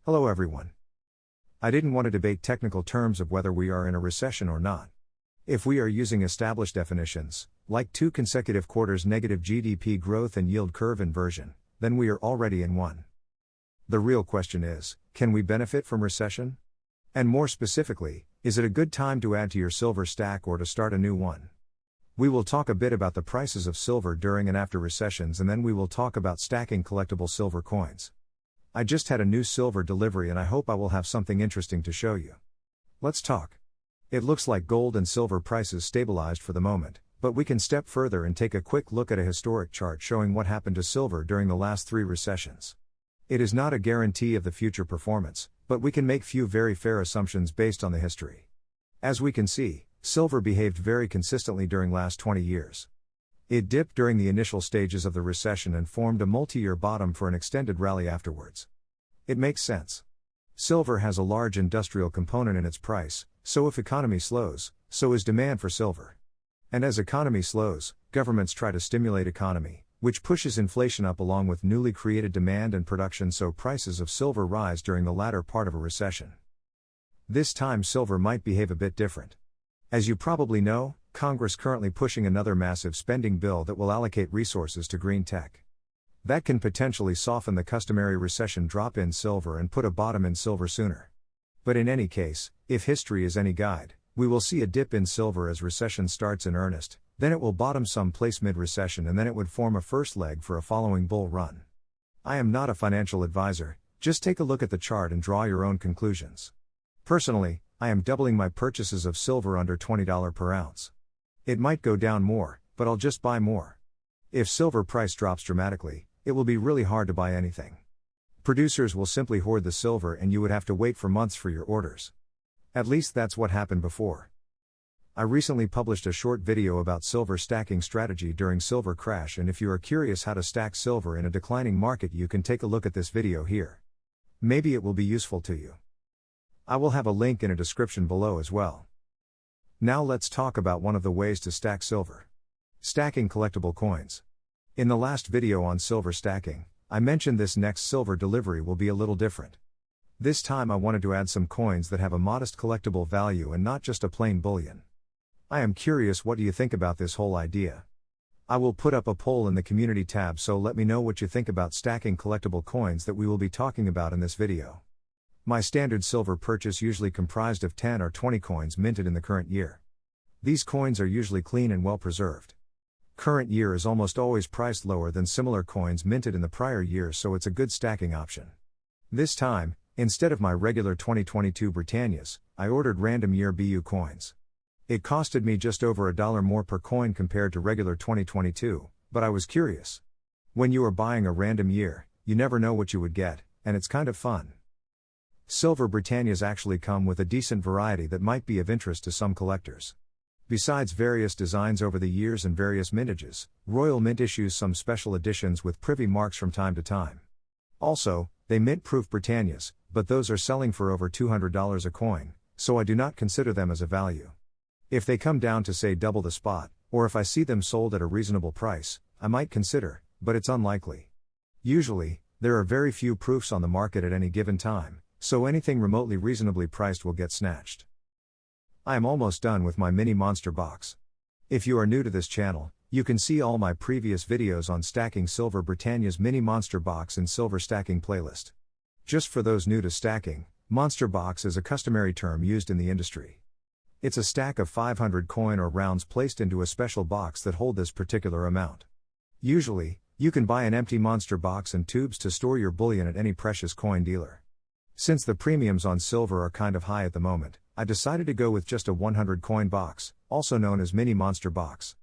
Hello everyone. I didn't want to debate technical terms of whether we are in a recession or not. If we are using established definitions, like 2 consecutive quarters negative GDP growth and yield curve inversion, then we are already in one. The real question is, can we benefit from recession? And more specifically, is it a good time to add to your silver stack or to start a new one? We will talk a bit about the prices of silver during and after recessions, and then we will talk about stacking collectible silver coins. I just had a new silver delivery and I hope I will have something interesting to show you. Let's talk. It looks like gold and silver prices stabilized for the moment, but we can step further and take a quick look at a historic chart showing what happened to silver during the last 3 recessions. It is not a guarantee of the future performance, but we can make few very fair assumptions based on the history. As we can see, silver behaved very consistently during last 20 years. It dipped during the initial stages of the recession and formed a multi-year bottom for an extended rally afterwards. It makes sense. Silver has a large industrial component in its price, so if economy slows, so is demand for silver. And as economy slows, governments try to stimulate economy, which pushes inflation up along with newly created demand and production, so prices of silver rise during the latter part of a recession. This time silver might behave a bit different. As you probably know, Congress currently pushing another massive spending bill that will allocate resources to green tech. That can potentially soften the customary recession drop in silver and put a bottom in silver sooner. But in any case, if history is any guide, we will see a dip in silver as recession starts in earnest, then it will bottom someplace mid-recession, and then it would form a first leg for a following bull run. I am not a financial advisor, just take a look at the chart and draw your own conclusions. Personally, I am doubling my purchases of silver under $20 per ounce. It might go down more, but I'll just buy more. If silver price drops dramatically, it will be really hard to buy anything. Producers will simply hoard the silver and you would have to wait for months for your orders. At least that's what happened before. I recently published a short video about silver stacking strategy during silver crash, and if you are curious how to stack silver in a declining market, you can take a look at this video here. Maybe it will be useful to you. I will have a link in a description below as well. Now let's talk about one of the ways to stack silver. Stacking collectible coins. In the last video on silver stacking, I mentioned this next silver delivery will be a little different. This time I wanted to add some coins that have a modest collectible value and not just a plain bullion. I am curious, what do you think about this whole idea? I will put up a poll in the community tab, so let me know what you think about stacking collectible coins that we will be talking about in this video. My standard silver purchase usually comprised of 10 or 20 coins minted in the current year. These coins are usually clean and well preserved. Current year is almost always priced lower than similar coins minted in the prior year, so it's a good stacking option. This time, instead of my regular 2022 Britannias, I ordered random year BU coins. It costed me just over $1 more per coin compared to regular 2022, but I was curious. When you are buying a random year, you never know what you would get, and it's kind of fun. Silver Britannias actually come with a decent variety that might be of interest to some collectors. Besides various designs over the years and various mintages, Royal Mint issues some special editions with privy marks from time to time. Also, they mint-proof Britannias, but those are selling for over $200 a coin, so I do not consider them as a value. If they come down to say double the spot, or if I see them sold at a reasonable price, I might consider, but it's unlikely. Usually, there are very few proofs on the market at any given time, so anything remotely reasonably priced will get snatched. I am almost done with my mini monster box. If you are new to this channel, you can see all my previous videos on stacking silver Britannia's mini monster box in silver stacking playlist. Just for those new to stacking, monster box is a customary term used in the industry. It's a stack of 500 coin or rounds placed into a special box that hold this particular amount. Usually, you can buy an empty monster box and tubes to store your bullion at any precious coin dealer. Since the premiums on silver are kind of high at the moment, I decided to go with just a 100 coin box, also known as mini monster box.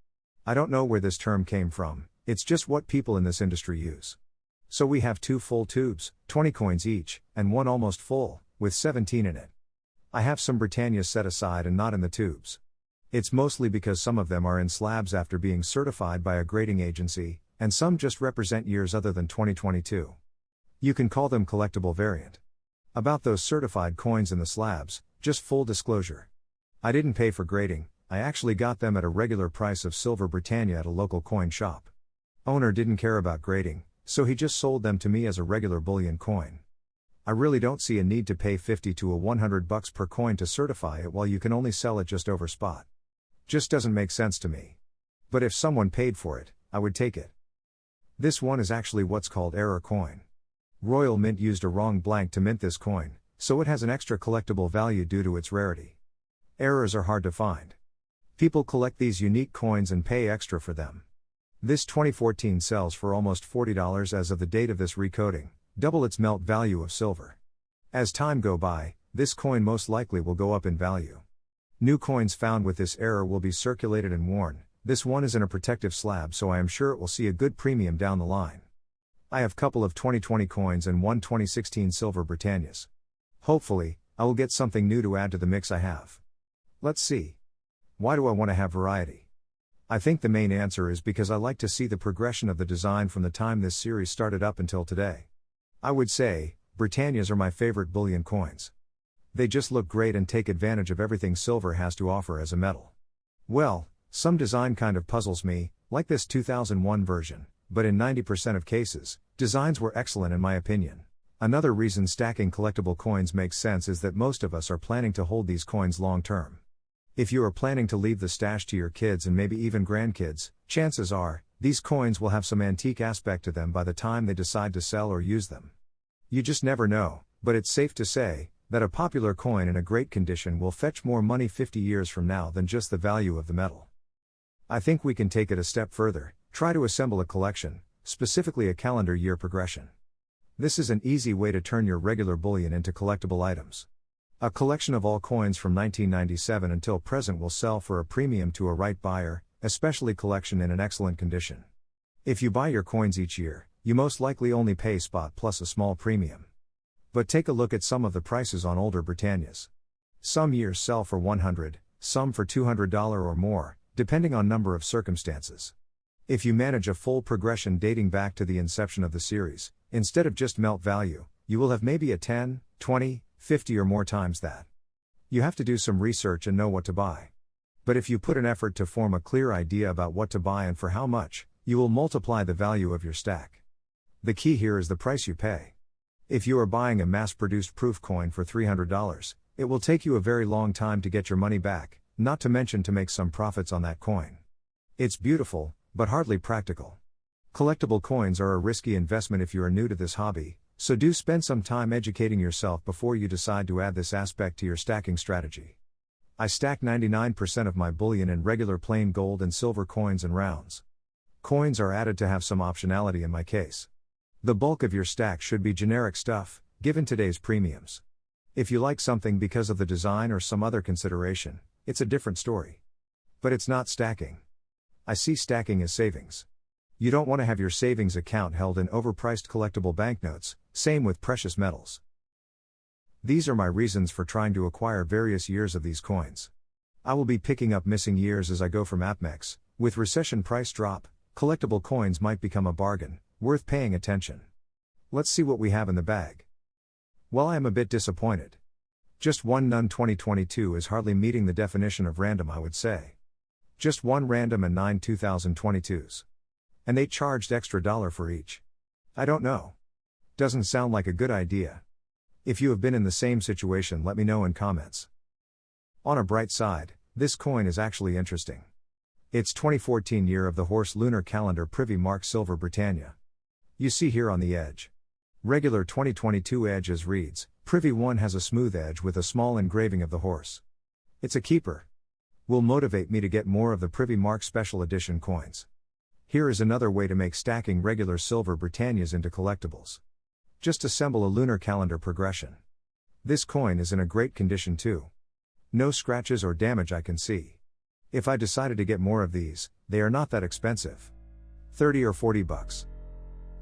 I don't know where this term came from, it's just what people in this industry use. So we have 2 full tubes, 20 coins each, and one almost full, with 17 in it. I have some Britannias set aside and not in the tubes. It's mostly because some of them are in slabs after being certified by a grading agency, and some just represent years other than 2022. You can call them collectible variant. About those certified coins in the slabs, just full disclosure. I didn't pay for grading, I actually got them at a regular price of silver Britannia at a local coin shop. Owner didn't care about grading, so he just sold them to me as a regular bullion coin. I really don't see a need to pay 50 to $100 per coin to certify it while you can only sell it just over spot. Just doesn't make sense to me. But if someone paid for it, I would take it. This one is actually what's called error coin. Royal Mint used a wrong blank to mint this coin, so it has an extra collectible value due to its rarity. Errors are hard to find. People collect these unique coins and pay extra for them. This 2014 sells for almost $40 as of the date of this recoding, double its melt value of silver. As time go by, this coin most likely will go up in value. New coins found with this error will be circulated and worn. This one is in a protective slab, so I am sure it will see a good premium down the line. I have couple of 2020 coins and one 2016 silver Britannias. Hopefully, I will get something new to add to the mix I have. Let's see. Why do I want to have variety? I think the main answer is because I like to see the progression of the design from the time this series started up until today. I would say, Britannias are my favorite bullion coins. They just look great and take advantage of everything silver has to offer as a metal. Well, some design kind of puzzles me, like this 2001 version, but in 90% of cases, designs were excellent in my opinion. Another reason stacking collectible coins makes sense is that most of us are planning to hold these coins long term. If you are planning to leave the stash to your kids and maybe even grandkids, chances are, these coins will have some antique aspect to them by the time they decide to sell or use them. You just never know, but it's safe to say that a popular coin in a great condition will fetch more money 50 years from now than just the value of the metal. I think we can take it a step further, try to assemble a collection, specifically a calendar year progression. This is an easy way to turn your regular bullion into collectible items. A collection of all coins from 1997 until present will sell for a premium to a right buyer, especially collection in an excellent condition. If you buy your coins each year, you most likely only pay spot plus a small premium. But take a look at some of the prices on older Britannias. Some years sell for $100, some for $200 or more, depending on number of circumstances. If you manage a full progression dating back to the inception of the series, instead of just melt value, you will have maybe a 10, 20, 50 or more times that. You have to do some research and know what to buy. But if you put an effort to form a clear idea about what to buy and for how much, you will multiply the value of your stack. The key here is the price you pay. If you are buying a mass-produced proof coin for $300, it will take you a very long time to get your money back, not to mention to make some profits on that coin. It's beautiful, but hardly practical. Collectible coins are a risky investment if you are new to this hobby, so do spend some time educating yourself before you decide to add this aspect to your stacking strategy. I stack 99% of my bullion in regular plain gold and silver coins and rounds. Coins are added to have some optionality in my case. The bulk of your stack should be generic stuff, given today's premiums. If you like something because of the design or some other consideration, it's a different story. But it's not stacking. I see stacking as savings. You don't want to have your savings account held in overpriced collectible banknotes, same with precious metals. These are my reasons for trying to acquire various years of these coins. I will be picking up missing years as I go from APMEX. With recession price drop, collectible coins might become a bargain, worth paying attention. Let's see what we have in the bag. Well, I am a bit disappointed. Just one none 2022 is hardly meeting the definition of random, I would say. Just one random and 9 2022s. And they charged extra $1 for each. I don't know. Doesn't sound like a good idea. If you have been in the same situation, let me know in comments. On a bright side, this coin is actually interesting. It's 2014 year of the horse lunar calendar Privy Mark Silver Britannia. You see here on the edge. Regular 2022 edge as reads, Privy 1 has a smooth edge with a small engraving of the horse. It's a keeper. Will motivate me to get more of the Privy Mark special edition coins. Here is another way to make stacking regular silver Britannias into collectibles. Just assemble a lunar calendar progression. This coin is in a great condition too. No scratches or damage I can see. If I decided to get more of these, they are not that expensive. $30 or $40.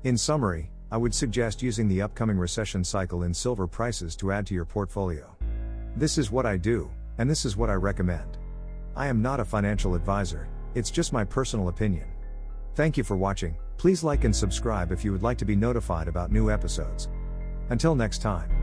In summary, I would suggest using the upcoming recession cycle in silver prices to add to your portfolio. This is what I do, and this is what I recommend. I am not a financial advisor, it's just my personal opinion. Thank you for watching. Please like and subscribe if you would like to be notified about new episodes. Until next time.